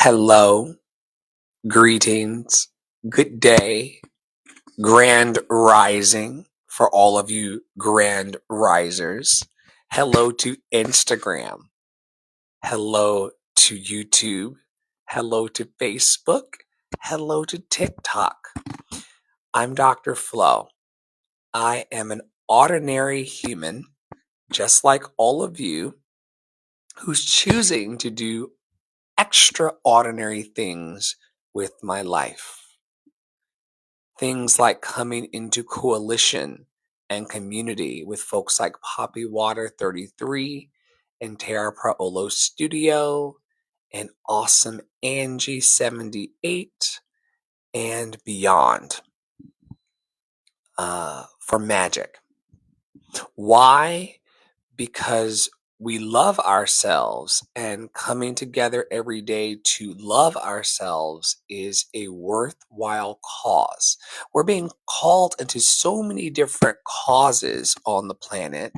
Hello, greetings, good day, grand rising for all of you grand risers. Hello to Instagram. Hello to YouTube. Hello to Facebook. Hello to TikTok. I'm Dr. Flo. I am an ordinary human, just like all of you, who's choosing to do extraordinary things with my life. Things like coming into coalition and community with folks like Poppy Water 33 and Tara Praolo Studio and Awesome Angie 78 and beyond for magic. Why? Because we love ourselves, and coming together every day to love ourselves is a worthwhile cause. We're being called into so many different causes on the planet,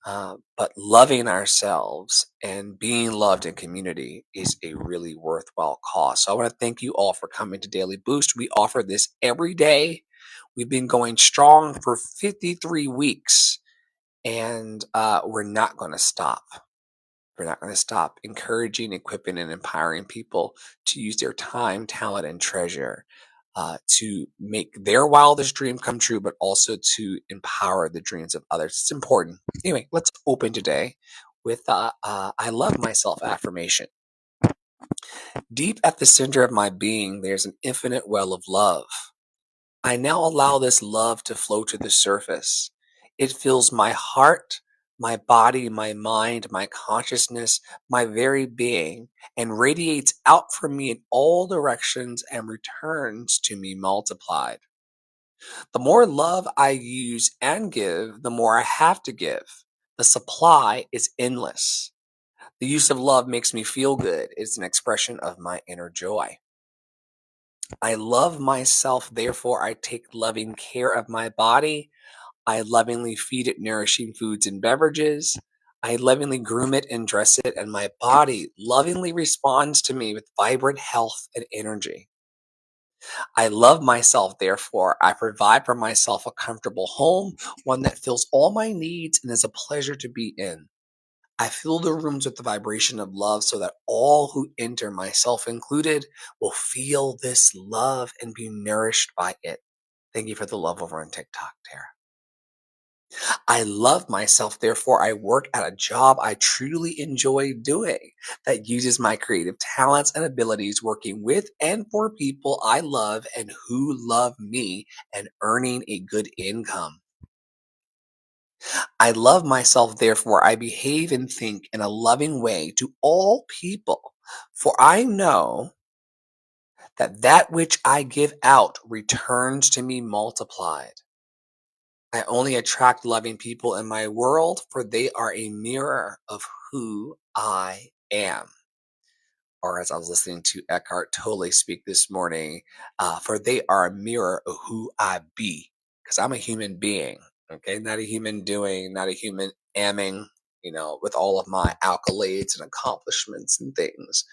but loving ourselves and being loved in community is a really worthwhile cause. So I want to thank you all for coming to Daily Boost. We offer this every day. We've been going strong for 53 weeks. And we're not going to stop. We're not going to stop encouraging, equipping, and empowering people to use their time, talent, and treasure to make their wildest dream come true, but also to empower the dreams of others. It's important. Anyway, let's open today with I love myself affirmation. Deep at the center of my being, there's an infinite well of love. I now allow this love to flow to the surface. It fills my heart, my body, my mind, my consciousness, my very being, and radiates out from me in all directions and returns to me multiplied. The more love I use and give, the more I have to give. The supply is endless. The use of love makes me feel good. It's an expression of my inner joy. I love myself, therefore I take loving care of my body. I lovingly feed it nourishing foods and beverages. I lovingly groom it and dress it, and my body lovingly responds to me with vibrant health and energy. I love myself, therefore I provide for myself a comfortable home, one that fills all my needs and is a pleasure to be in. I fill the rooms with the vibration of love so that all who enter, myself included, will feel this love and be nourished by it. Thank you for the love over on TikTok, Tara. I love myself, therefore I work at a job I truly enjoy doing that uses my creative talents and abilities working with and for people I love and who love me and earning a good income. I love myself, therefore I behave and think in a loving way to all people, for I know that that which I give out returns to me multiplied. I only attract loving people in my world, for they are a mirror of who I am. Or as I was listening to Eckhart Tolle speak this morning, for they are a mirror of who I be. Because I'm a human being, okay? Not a human doing, not a human amming, with all of my accolades and accomplishments and things.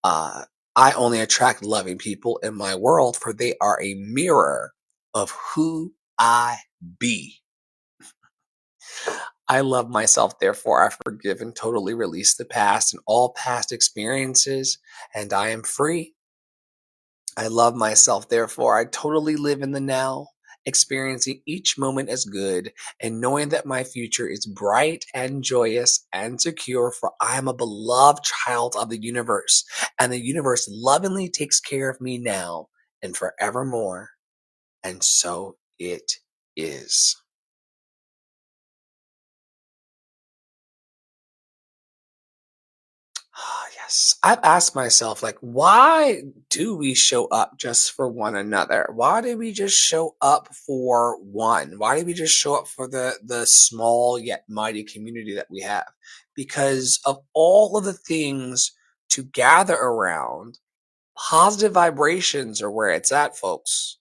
Uh, I only attract loving people in my world, for they are a mirror of who I be. I love myself, therefore I forgive and totally release the past and all past experiences, and I am free. I love myself, therefore I totally live in the now, experiencing each moment as good and knowing that my future is bright and joyous and secure, for I am a beloved child of the universe, and the universe lovingly takes care of me now and forevermore. And so it is. Ah, yes. I've asked myself, like, why do we show up just for one another? Why do we just show up for one? Why do we just show up for the small yet mighty community that we have? Because of all of the things to gather around, positive vibrations are where it's at, folks.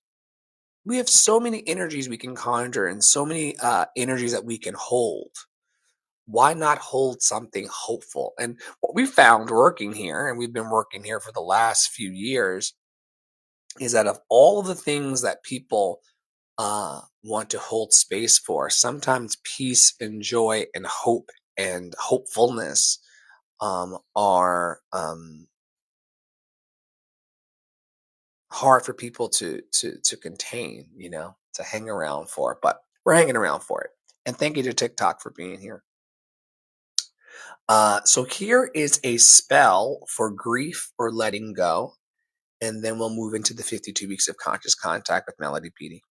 We have so many energies we can conjure and so many energies that we can hold. Why not hold something hopeful? And what we found working here, and we've been working here for the last few years, is that of all of the things that people want to hold space for, sometimes peace and joy and hope and hopefulness are hard for people to contain, to hang around for. But we're hanging around for it. And thank you to TikTok for being here. So here is a spell for grief or letting go, and then we'll move into the 52 weeks of conscious contact with Melody Beattie.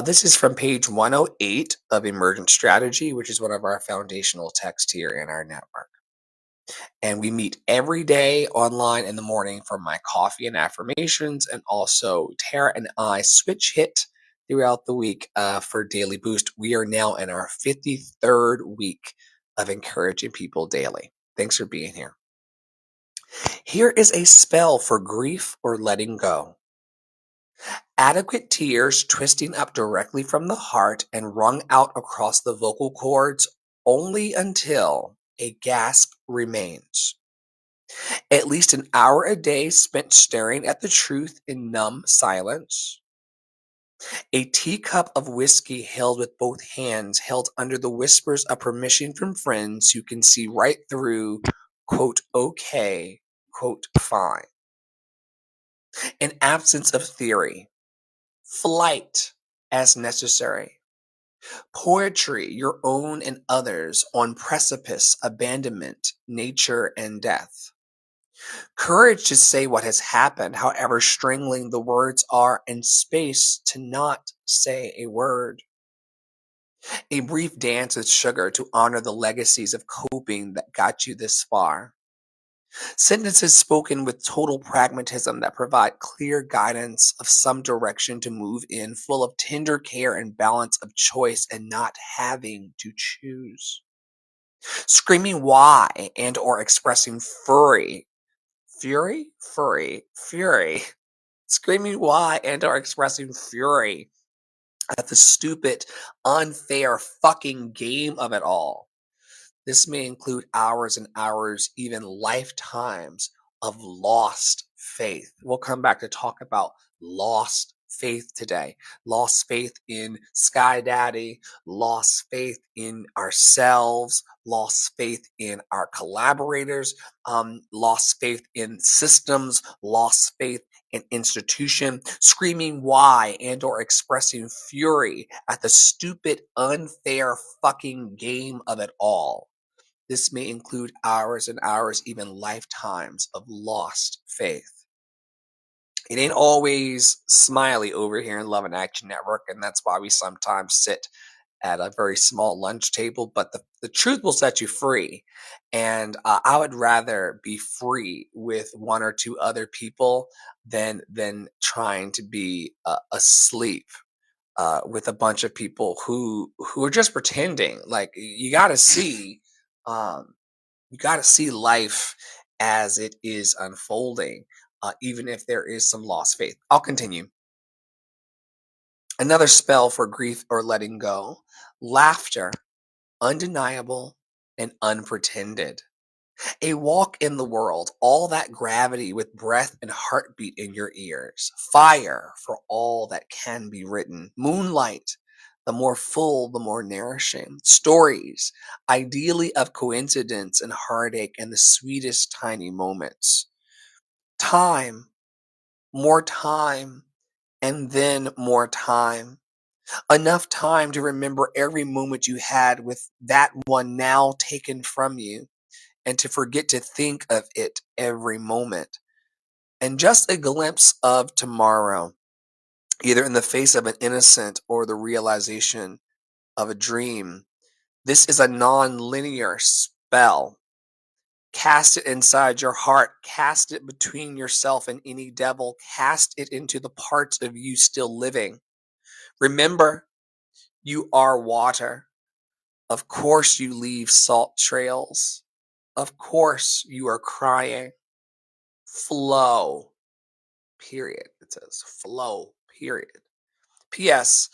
This is from page 108 of Emergent Strategy, which is one of our foundational texts here in our network. And we meet every day online in the morning for my coffee and affirmations, and also Tara and I switch hit throughout the week for daily boost. We are now in our 53rd week of encouraging people daily. Thanks for being here. Here is a spell for grief or letting go. Adequate tears twisting up directly from the heart and wrung out across the vocal cords only until a gasp remains. At least an hour a day spent staring at the truth in numb silence. A teacup of whiskey held with both hands, held under the whispers of permission from friends who can see right through, quote, okay, quote, fine. An absence of theory. Flight as necessary. Poetry, your own and others, on precipice, abandonment, nature, and death. Courage to say what has happened, however strangling the words are, and space to not say a word. A brief dance with sugar to honor the legacies of coping that got you this far. Sentences spoken with total pragmatism that provide clear guidance of some direction to move in, full of tender care and balance of choice and not having to choose. Screaming why and or expressing fury, screaming why and or expressing fury at the stupid, unfair fucking game of it all. This may include hours and hours, even lifetimes of lost faith. We'll come back to talk about lost faith today. Lost faith in Sky Daddy, lost faith in ourselves, lost faith in our collaborators, lost faith in systems, lost faith in institution, screaming why and or expressing fury at the stupid, unfair fucking game of it all. This may include hours and hours, even lifetimes of lost faith. It ain't always smiley over here in Love and Action Network, and that's why we sometimes sit at a very small lunch table, but the truth will set you free. And I would rather be free with one or two other people than trying to be asleep with a bunch of people who are just pretending. Like um, you got to see life as it is unfolding, even if there is some lost faith. I'll continue. Another spell for grief or letting go. Laughter, undeniable and unpretended. A walk in the world, all that gravity with breath and heartbeat in your ears. Fire for all that can be written. Moonlight, the more full, the more nourishing. Stories, ideally of coincidence and heartache and the sweetest tiny moments. Time, more time, and then more time. Enough time to remember every moment you had with that one now taken from you, and to forget to think of it every moment. And just a glimpse of tomorrow, either in the face of an innocent or the realization of a dream. This is a non-linear spell. Cast it inside your heart. Cast it between yourself and any devil. Cast it into the parts of you still living. Remember, you are water. Of course you leave salt trails. Of course you are crying. Flow, period. It says flow, period. P.S.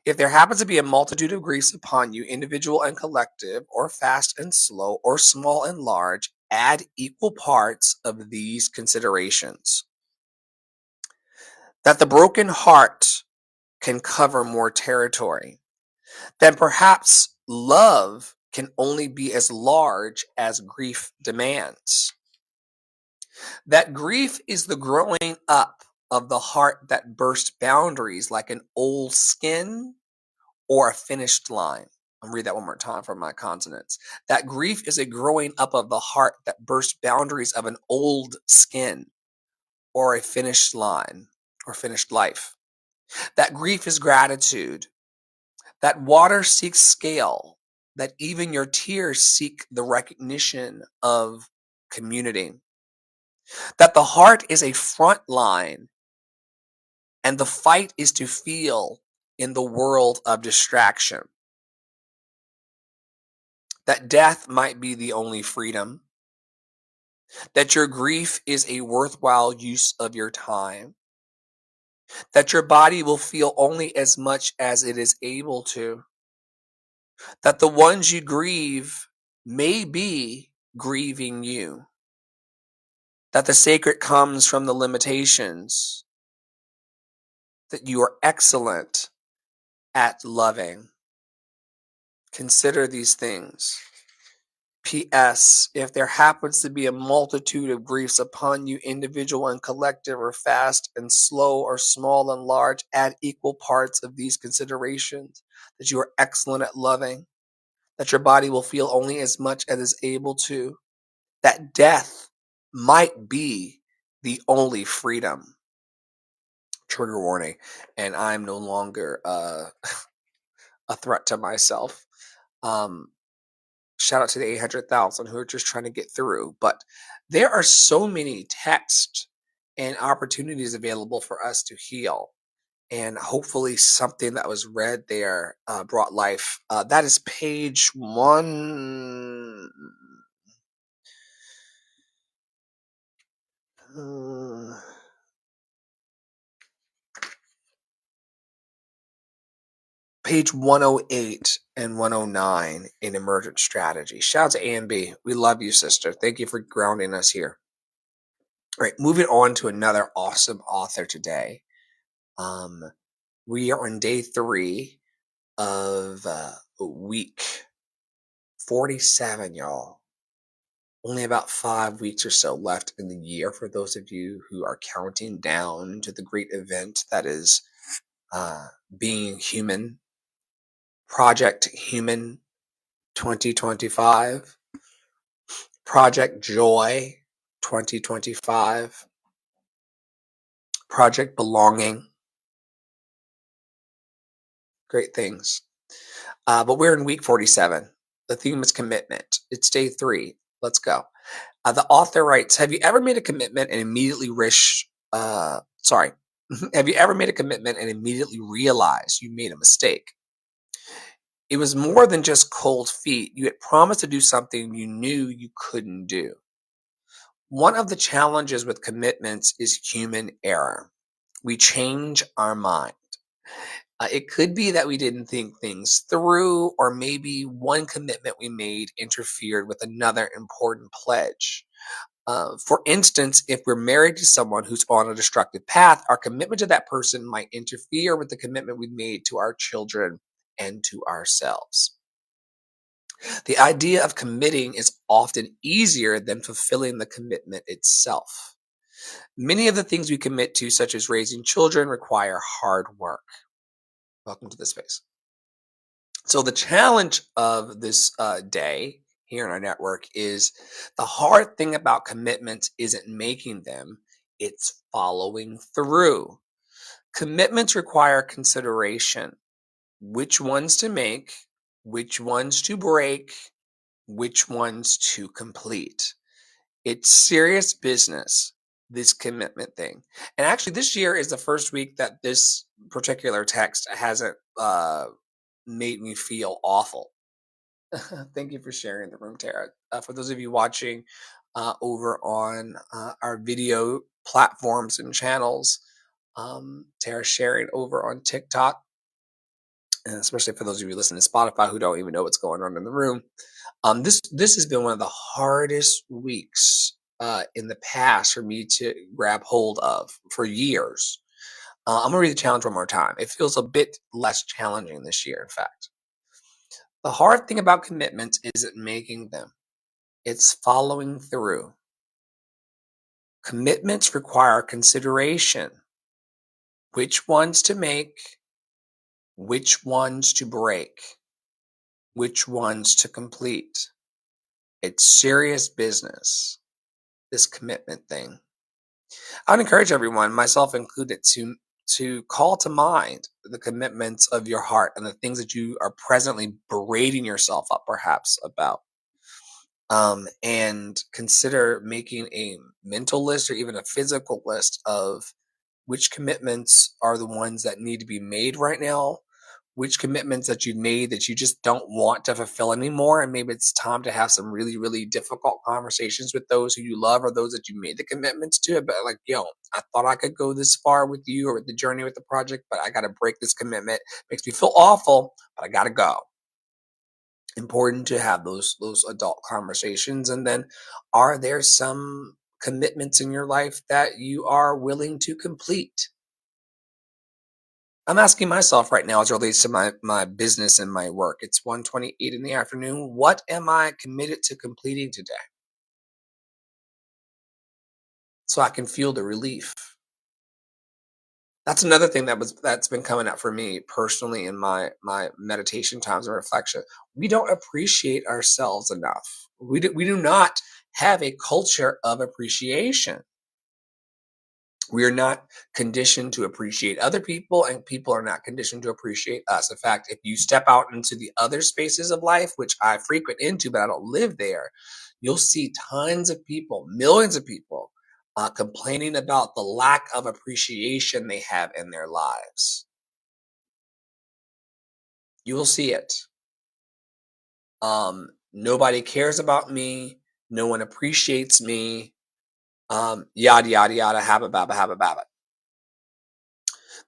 If there happens to be a multitude of griefs upon you, individual and collective, or fast and slow, or small and large, add equal parts of these considerations. That the broken heart can cover more territory, then perhaps love can only be as large as grief demands. That grief is the growing up of the heart that bursts boundaries like an old skin or a finished line. I'll read that one more time for my consonants. That grief is a growing up of the heart that bursts boundaries of an old skin or a finished line or finished life. That grief is gratitude. That water seeks scale. That even your tears seek the recognition of community. That the heart is a front line and the fight is to feel in the world of distraction. That death might be the only freedom. That your grief is a worthwhile use of your time. That your body will feel only as much as it is able to. That the ones you grieve may be grieving you. That the sacred comes from the limitations. That you are excellent at loving. Consider these things. P.S. If there happens to be a multitude of griefs upon you, individual and collective, or fast and slow, or small and large, add equal parts of these considerations. That you are excellent at loving. That your body will feel only as much as it is able to. That death might be the only freedom. Trigger warning. And I'm no longer a threat to myself. Shout out to the 800,000 who are just trying to get through. But there are so many texts and opportunities available for us to heal. And hopefully something that was read there brought life. That is page one. Page 108 and 109 in Emergent Strategy. Shout out to A and B. We love you, sister. Thank you for grounding us here. All right, moving on to another awesome author today. We are on day 3 of week 47, y'all. Only about 5 weeks or so left in the year for those of you who are counting down to the great event that is being human. Project Human 2025. Project Joy 2025. Project Belonging. Great things. But we're in week 47. The theme is commitment. It's day 3. Let's go. The author writes, have you ever made a commitment and immediately have you ever made a commitment and immediately realized you made a mistake? It was more than just cold feet. You had promised to do something you knew you couldn't do. One of the challenges with commitments is human error. We change our mind. It could be that we didn't think things through, or maybe one commitment we made interfered with another important pledge. For instance, if we're married to someone who's on a destructive path, our commitment to that person might interfere with the commitment we've made to our children and to ourselves. The idea of committing is often easier than fulfilling the commitment itself. Many of the things we commit to, such as raising children, require hard work. Welcome to the space. So the challenge of this day here in our network is the hard thing about commitments isn't making them, it's following through. Commitments require consideration. Which ones to make, which ones to break, which ones to complete. It's serious business, this commitment thing. And actually, this year is the first week that this particular text hasn't made me feel awful. Thank you for sharing the room, Tara. For those of you watching over on our video platforms and channels, Tara sharing over on TikTok. and especially for those of you listening to Spotify who don't even know what's going on in the room. This has been one of the hardest weeks in the past for me to grab hold of for years. I'm gonna read the challenge one more time. It feels a bit less challenging this year, in fact. The hard thing about commitments isn't making them, it's following through. Commitments require consideration: which ones to make, which ones to break, which ones to complete. It's serious business, this commitment thing. I'd encourage everyone, myself included, to call to mind the commitments of your heart and the things that you are presently berating yourself up perhaps about. And consider making a mental list or even a physical list of which commitments are the ones that need to be made right now, which commitments that you've made that you just don't want to fulfill anymore. And maybe it's time to have some really, really difficult conversations with those who you love or those that you made the commitments to. But like, yo, I thought I could go this far with you or with the journey with the project, but I got to break this commitment. Makes me feel awful, but I got to go. Important to have those adult conversations. And then, are there some commitments in your life that you are willing to complete? I'm asking myself right now as it relates to my business and my work. It's 1:28 in the afternoon. What am I committed to completing today so I can feel the relief? That's another thing that's been coming up for me personally in my meditation times and reflection. We don't appreciate ourselves enough. We do not have a culture of appreciation. We are not conditioned to appreciate other people, and people are not conditioned to appreciate us. In fact, if you step out into the other spaces of life, which I frequent into, but I don't live there, you'll see tons of people, millions of people, complaining about the lack of appreciation they have in their lives. You will see it. Nobody cares about me. No one appreciates me. Yada yada yada. Habba babba habba babba.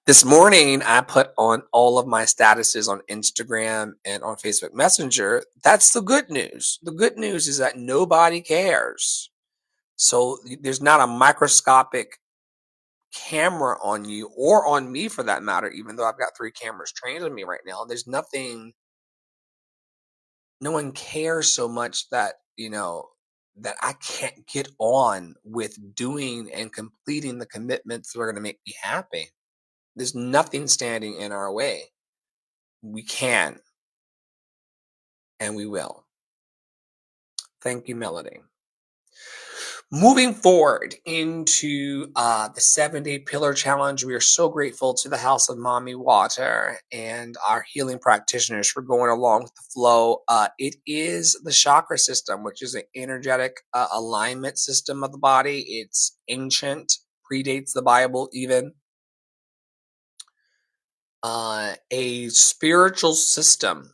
This morning, I put on all of my statuses on Instagram and on Facebook Messenger. That's the good news. The good news is that nobody cares. So there's not a microscopic camera on you or on me for that matter, even though I've got 3 cameras trained on me right now. There's nothing, no one cares so much that, that I can't get on with doing and completing the commitments that are going to make me happy. There's nothing standing in our way. We can and we will. Thank you, Melody. Moving forward into the 7-day pillar challenge, we are so grateful to the House of Mommy Water and our healing practitioners for going along with the flow. It is the chakra system, which is an energetic alignment system of the body. It's ancient, predates the Bible even. A spiritual system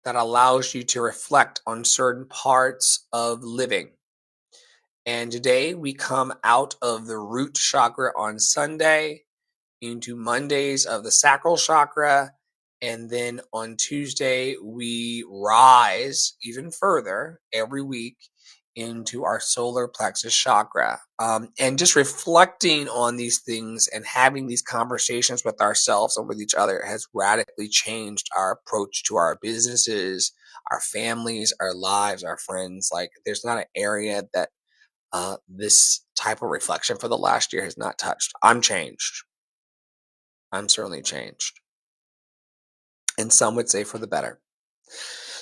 that allows you to reflect on certain parts of living. And today we come out of the root chakra on Sunday into Mondays of the sacral chakra. And then on Tuesday, we rise even further every week into our solar plexus chakra. And just reflecting on these things and having these conversations with ourselves and with each other has radically changed our approach to our businesses, our families, our lives, our friends. Like, there's not an area that this type of reflection for the last year has not touched. I'm changed. I'm certainly changed. And some would say for the better.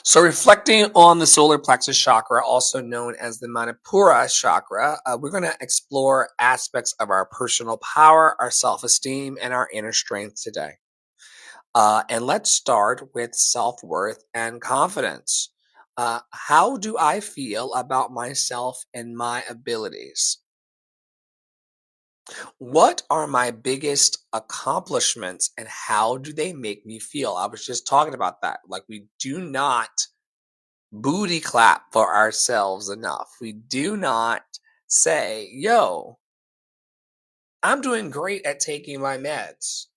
So, reflecting on the solar plexus chakra, also known as the Manipura chakra, we're going to explore aspects of our personal power, our self esteem, and our inner strength today. And let's start with self worth and confidence. How do I feel about myself and my abilities? What are my biggest accomplishments and how do they make me feel? I was just talking about that. Like, we do not booty clap for ourselves enough. We do not say, yo, I'm doing great at taking my meds.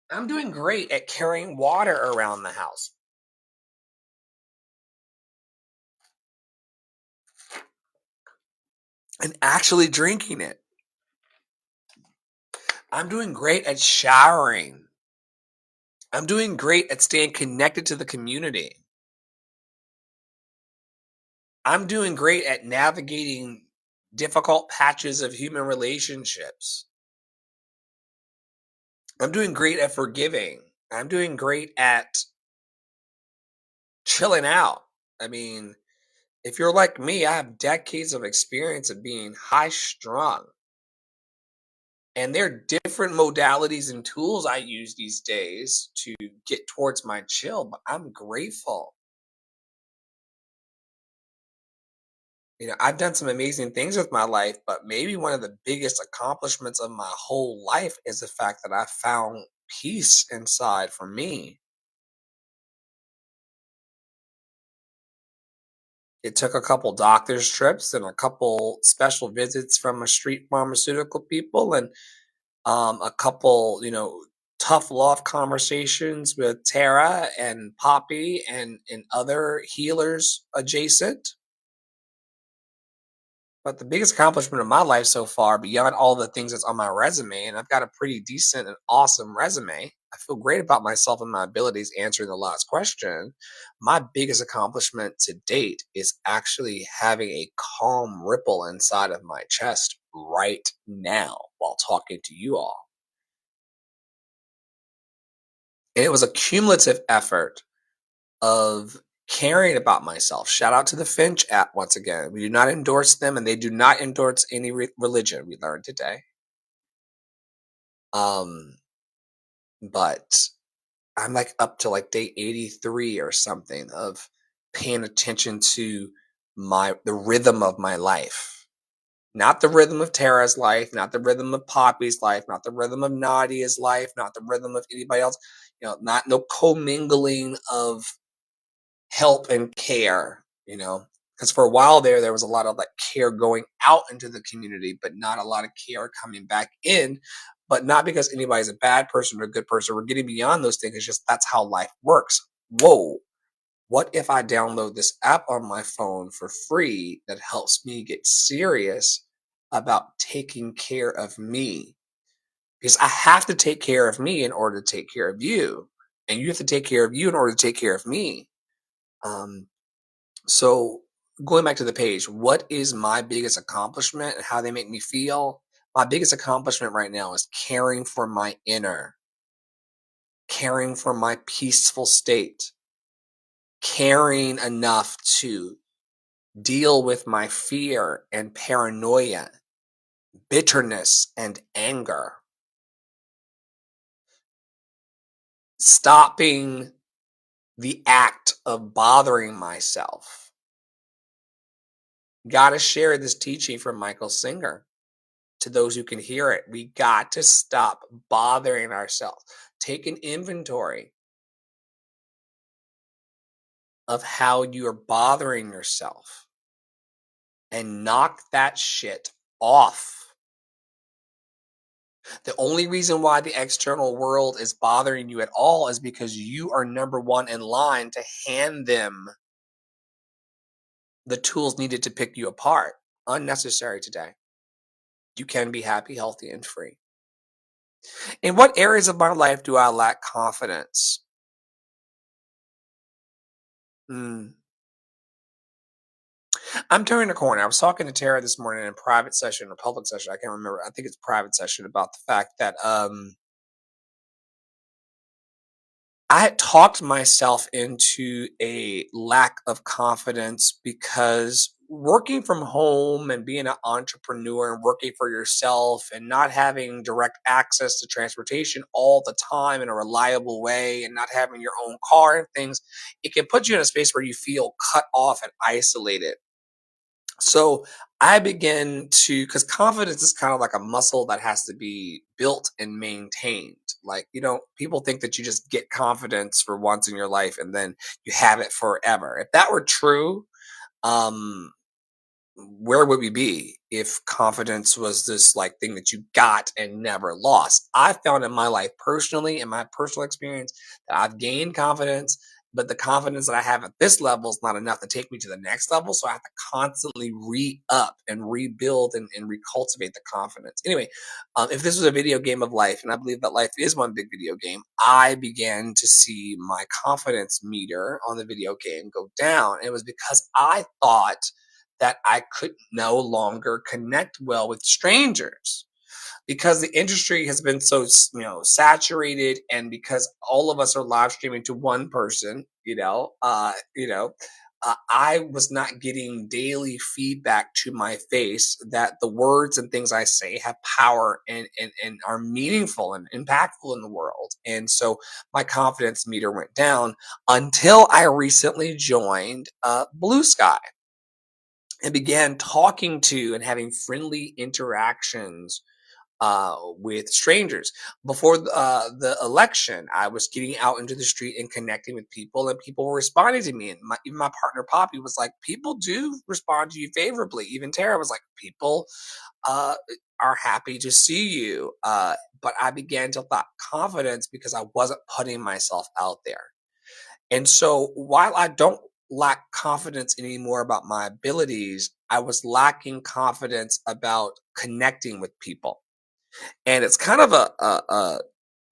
I'm doing great at carrying water around the house and actually drinking it. I'm doing great at showering. I'm doing great at staying connected to the community. I'm doing great at navigating difficult patches of human relationships. I'm doing great at forgiving. I'm doing great at chilling out. I mean, if you're like me, I have decades of experience of being high strung. And there are different modalities and tools I use these days to get towards my chill, but I'm grateful. I've done some amazing things with my life, but maybe one of the biggest accomplishments of my whole life is the fact that I found peace inside for me. It took a couple doctor's trips and a couple special visits from a street pharmaceutical people and a couple, tough love conversations with Tara and Poppy and other healers adjacent. But the biggest accomplishment of my life so far, beyond all the things that's on my resume, and I've got a pretty decent and awesome resume. I feel great about myself and my abilities answering the last question. My biggest accomplishment to date is actually having a calm ripple inside of my chest right now while talking to you all. And it was a cumulative effort of caring about myself. Shout out to the Finch app once again. We do not endorse them, and they do not endorse any religion. We learned today. Um, but I'm like up to like day 83 or something of paying attention to the rhythm of my life. Not the rhythm of Tara's life, not the rhythm of Poppy's life, not the rhythm of Nadia's life, not the rhythm of anybody else. Not no commingling of help and care, because for a while there was a lot of like care going out into the community, but not a lot of care coming back in. But not because anybody's a bad person or a good person. We're getting beyond those things. It's just that's how life works. Whoa. What if I download this app on my phone for free that helps me get serious about taking care of me? Because I have to take care of me in order to take care of you. And you have to take care of you in order to take care of me. Um, so going back to the page, what is my biggest accomplishment and how they make me feel? My biggest accomplishment right now is caring for my inner, caring for my peaceful state, caring enough to deal with my fear and paranoia, bitterness and anger, stopping the act of bothering myself. Got to share this teaching from Michael Singer to those who can hear it. We got to stop bothering ourselves. Take an inventory of how you are bothering yourself and knock that shit off. The only reason why the external world is bothering you at all is because you are number one in line to hand them the tools needed to pick you apart. Unnecessary today. You can be happy, healthy, and free. In what areas of my life do I lack confidence? Hmm. I'm turning a corner. I was talking to Tara this morning in a private session or public session. I can't remember. I think it's private session about the fact that I had talked myself into a lack of confidence because working from home and being an entrepreneur and working for yourself and not having direct access to transportation all the time in a reliable way and not having your own car and things, it can put you in a space where you feel cut off and isolated. So I begin to, because confidence is kind of like a muscle that has to be built and maintained. Like, people think that you just get confidence for once in your life and then you have it forever. If that were true, um, where would we be? if confidence was this like thing that you got and never lost. I found in my life personally, in my personal experience, that I've gained confidence, but the confidence that I have at this level is not enough to take me to the next level. So I have to constantly re up and rebuild and recultivate the confidence. Anyway, if this was a video game of life, and I believe that life is one big video game, I began to see my confidence meter on the video game go down. It was because I thought that I could no longer connect well with strangers because the industry has been so saturated, and because all of us are live streaming to one person, I was not getting daily feedback to my face that the words and things I say have power and are meaningful and impactful in the world. And so my confidence meter went down until I recently joined Blue Sky and began talking to and having friendly interactions with strangers. Before the election, I was getting out into the street and connecting with people, and people were responding to me. And even my partner Poppy was like, "People do respond to you favorably." Even Tara was like, "People uh, are happy to see you." But I began to lack confidence because I wasn't putting myself out there. And so while I don't lack confidence anymore about my abilities, I was lacking confidence about connecting with people. And it's kind of a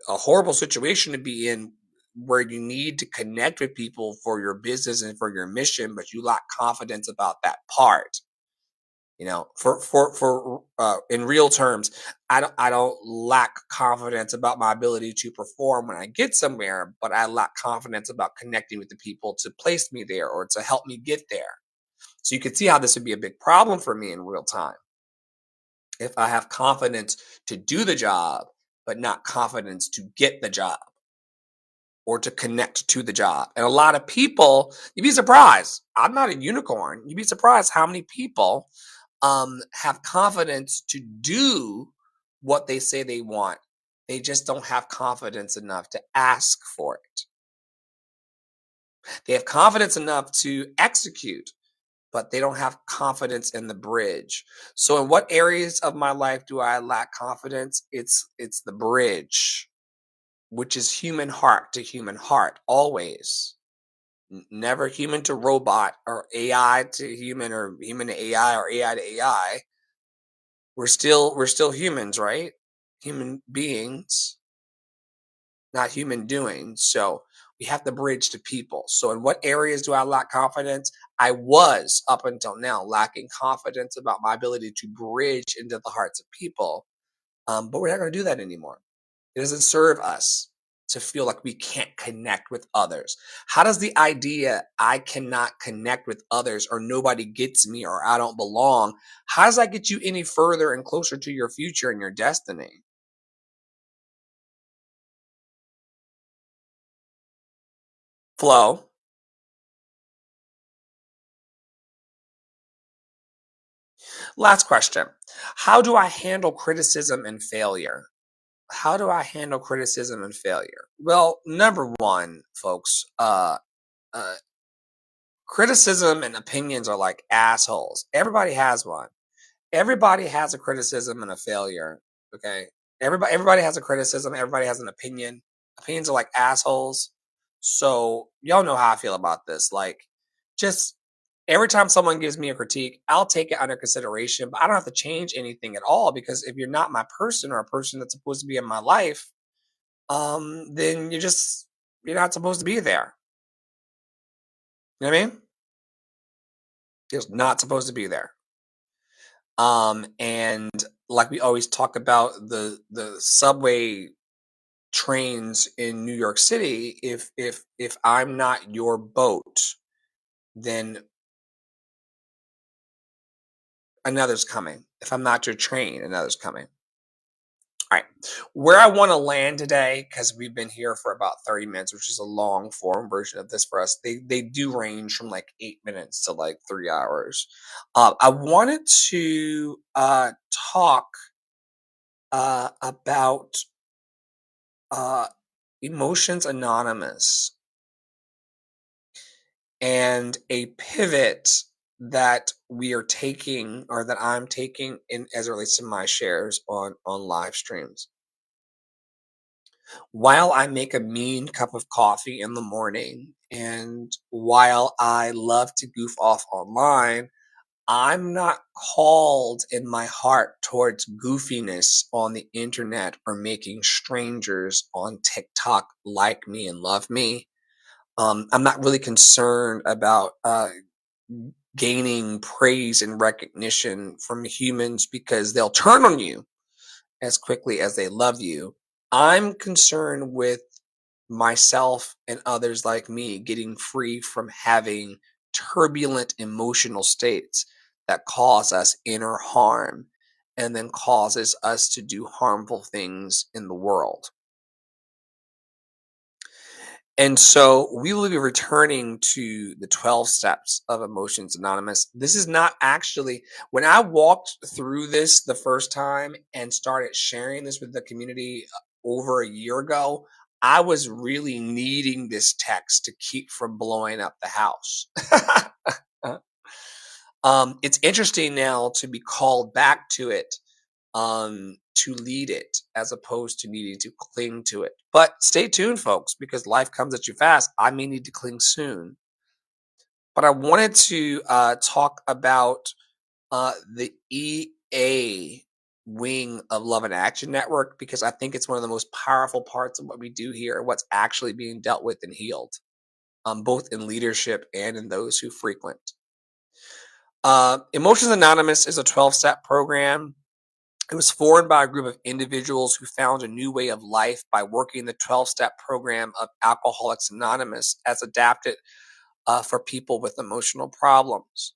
horrible situation to be in, where you need to connect with people for your business and for your mission, but you lack confidence about that part. In real terms, I don't lack confidence about my ability to perform when I get somewhere, but I lack confidence about connecting with the people to place me there or to help me get there. So you can see how this would be a big problem for me in real time if I have confidence to do the job, but not confidence to get the job or to connect to the job. And a lot of people, you'd be surprised. I'm not a unicorn. You'd be surprised how many people have confidence to do what they say they want. They just don't have confidence enough to ask for it. They have confidence enough to execute, but they don't have confidence in the bridge. So in what areas of my life do I lack confidence? It's the bridge, which is human heart to human heart always. Never human to robot or AI to human or human to AI or AI to AI. We're still humans, right? Human beings, not human doing. So we have to bridge to people. So in what areas do I lack confidence? I was up until now lacking confidence about my ability to bridge into the hearts of people. But we're not going to do that anymore. It doesn't serve us to feel like we can't connect with others. How does the idea I cannot connect with others or nobody gets me or I don't belong, how does that get you any further and closer to your future and your destiny? Flow. Last question. How do I handle criticism and failure? How do I handle criticism and failure? Well, number one, folks, uh, criticism and opinions are like assholes. Everybody has one. Everybody has a criticism and a failure. Okay. Everybody has a criticism. Everybody has an opinion. Opinions are like assholes. So y'all know how I feel about this. Like, just every time someone gives me a critique, I'll take it under consideration, but I don't have to change anything at all, because if you're not my person or a person that's supposed to be in my life, then you're not supposed to be there. You know what I mean? You're just not supposed to be there. And like we always talk about the subway trains in New York City, if I'm not your boat, then another's coming. If I'm not your train, another's coming. All right. Where I want to land today, because we've been here for about 30 minutes, which is a long form version of this for us. They do range from like 8 minutes to like 3 hours. I wanted to talk about uh, Emotions Anonymous and a pivot that we are taking, or that I'm taking, in as it relates to my shares on live streams. While I make a mean cup of coffee in the morning, and while I love to goof off online, I'm not called in my heart towards goofiness on the internet or making strangers on TikTok like me and love me. I'm not really concerned about gaining praise and recognition from humans because they'll turn on you as quickly as they love you. I'm concerned with myself and others like me getting free from having turbulent emotional states that cause us inner harm and then causes us to do harmful things in the world. And so we will be returning to the 12 steps of Emotions Anonymous. This is not actually, when I walked through this the first time and started sharing this with the community over a year ago, I was really needing this text to keep from blowing up the house. It's interesting now to be called back to it, to lead it as opposed to needing to cling to it. But stay tuned, folks, because life comes at you fast. I may need to cling soon. But I wanted to talk about the EA wing of Love and Action Network, because I think it's one of the most powerful parts of what we do here and what's actually being dealt with and healed, both in leadership and in those who frequent. Emotions Anonymous is a 12-step program. It was formed by a group of individuals who found a new way of life by working the 12-step program of Alcoholics Anonymous as adapted for people with emotional problems.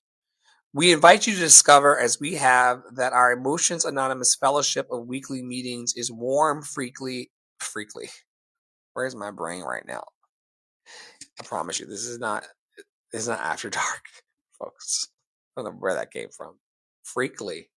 We invite you to discover, as we have, that our Emotions Anonymous fellowship of weekly meetings is warm, freakly. Where's my brain right now? I promise you, this is not after dark, folks. I don't know where that came from. Freakly.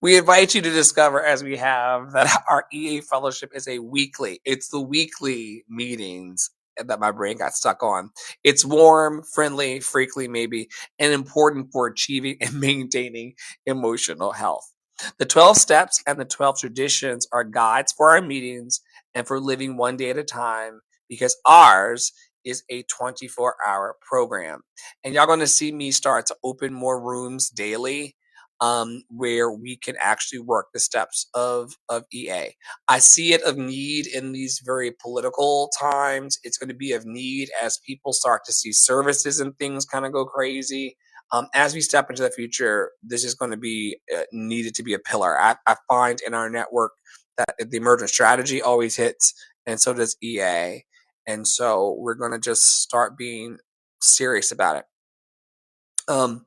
We invite you to discover, as we have, that our EA fellowship is it's the weekly meetings that my brain got stuck on. It's warm, friendly, freakly maybe, and important for achieving and maintaining emotional health. The 12 steps and the 12 traditions are guides for our meetings and for living one day at a time, because ours is a 24-hour program. And y'all going to see me start to open more rooms daily, where we can actually work the steps of EA. I see it of need in these very political times. It's going to be of need as people start to see services and things kind of go crazy. As we step into the future, this is going to be needed to be a pillar. I find in our network that the emergent strategy always hits, and so does EA. And so we're going to just start being serious about it.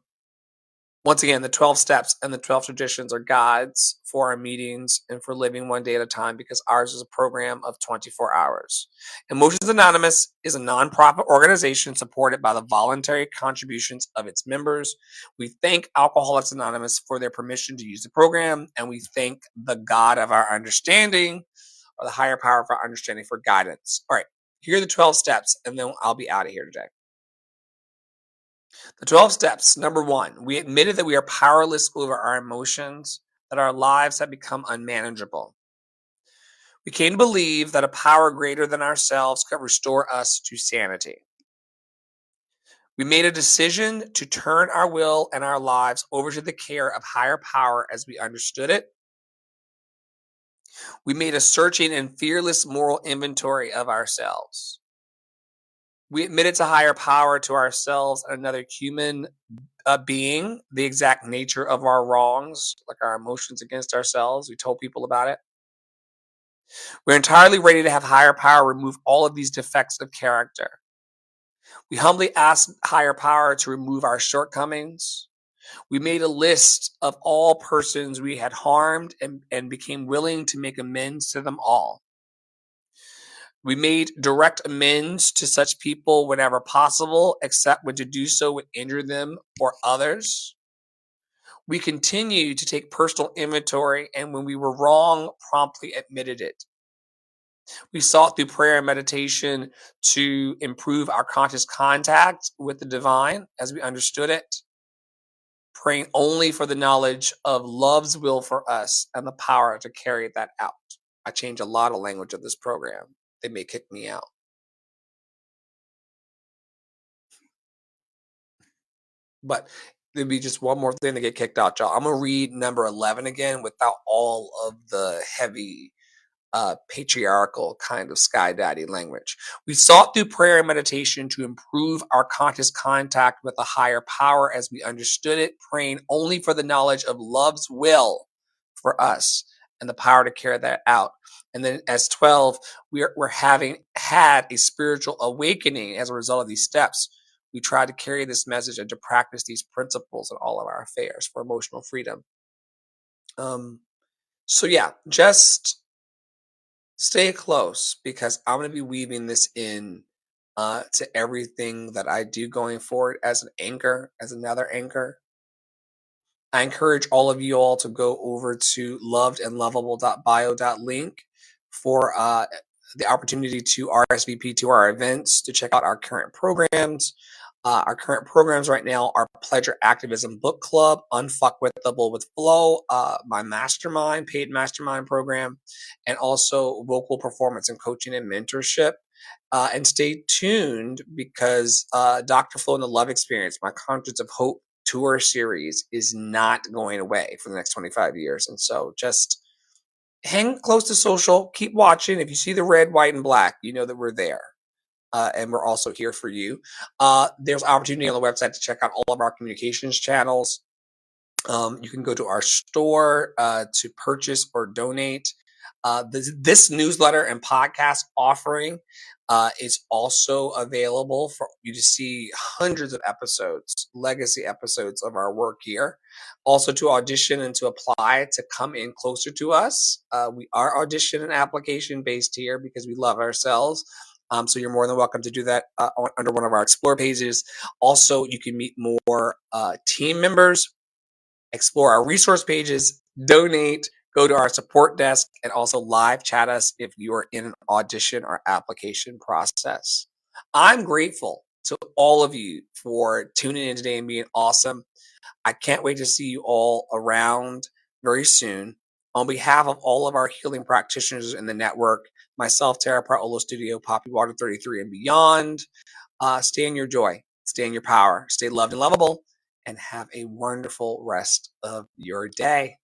Once again, the 12 steps and the 12 traditions are guides for our meetings and for living one day at a time, because ours is a program of 24 hours. Emotions Anonymous is a nonprofit organization supported by the voluntary contributions of its members. We thank Alcoholics Anonymous for their permission to use the program, and we thank the God of our understanding, or the higher power of our understanding, for guidance. All right, here are the 12 steps, and then I'll be out of here today. The 12 steps. Number 1, we admitted that we are powerless over our emotions, that our lives have become unmanageable. We came to believe that a power greater than ourselves could restore us to sanity. We made a decision to turn our will and our lives over to the care of higher power as we understood it. We made a searching and fearless moral inventory of ourselves. We admitted to higher power, to ourselves, and another human being, the exact nature of our wrongs, like our emotions against ourselves. We told people about it. We're entirely ready to have higher power remove all of these defects of character. We humbly asked higher power to remove our shortcomings. We made a list of all persons we had harmed and became willing to make amends to them all. We made direct amends to such people whenever possible, except when to do so would injure them or others. We continued to take personal inventory, and when we were wrong, promptly admitted it. We sought through prayer and meditation to improve our conscious contact with the divine as we understood it, praying only for the knowledge of love's will for us and the power to carry that out. I change a lot of language of this program. They may kick me out. But there'd be just one more thing to get kicked out, y'all. I'm gonna read number 11 again without all of the heavy patriarchal kind of sky daddy language. We sought through prayer and meditation to improve our conscious contact with a higher power as we understood it, praying only for the knowledge of love's will for us and the power to carry that out. And then as 12, we're having had a spiritual awakening as a result of these steps. We try to carry this message and to practice these principles in all of our affairs for emotional freedom. So yeah, just stay close because I'm going to be weaving this in to everything that I do going forward as an anchor, as another anchor. I encourage all of you all to go over to lovedandlovable.bio.link for the opportunity to RSVP to our events, to check out our current programs. Our current programs right now are Pleasure Activism Book Club, Unfuckwithable with Flow, my mastermind, paid mastermind program, and also vocal performance and coaching and mentorship. And stay tuned because Dr. Flow and the Love Experience, my Conscience of Hope tour series, is not going away for the next 25 years. And so just hang close to social, keep watching. If you see the red, white, and black, you know that we're there. And we're also here for you. There's opportunity on the website to check out all of our communications channels. You can go to our store to purchase or donate. This newsletter and podcast offering is also available for you to see hundreds of episodes, legacy episodes of our work here. Also to audition and to apply to come in closer to us. We are audition and application based here because we love ourselves. So you're more than welcome to do that under one of our Explore pages. Also, you can meet more team members, explore our resource pages, donate, go to our support desk, and also live chat us if you are in an audition or application process. I'm grateful to all of you for tuning in today and being awesome. I can't wait to see you all around very soon. On behalf of all of our healing practitioners in the network, myself, Tara Pratt, Olo Studio, Poppy Water 33, and beyond, stay in your joy, stay in your power, stay loved and lovable, and have a wonderful rest of your day.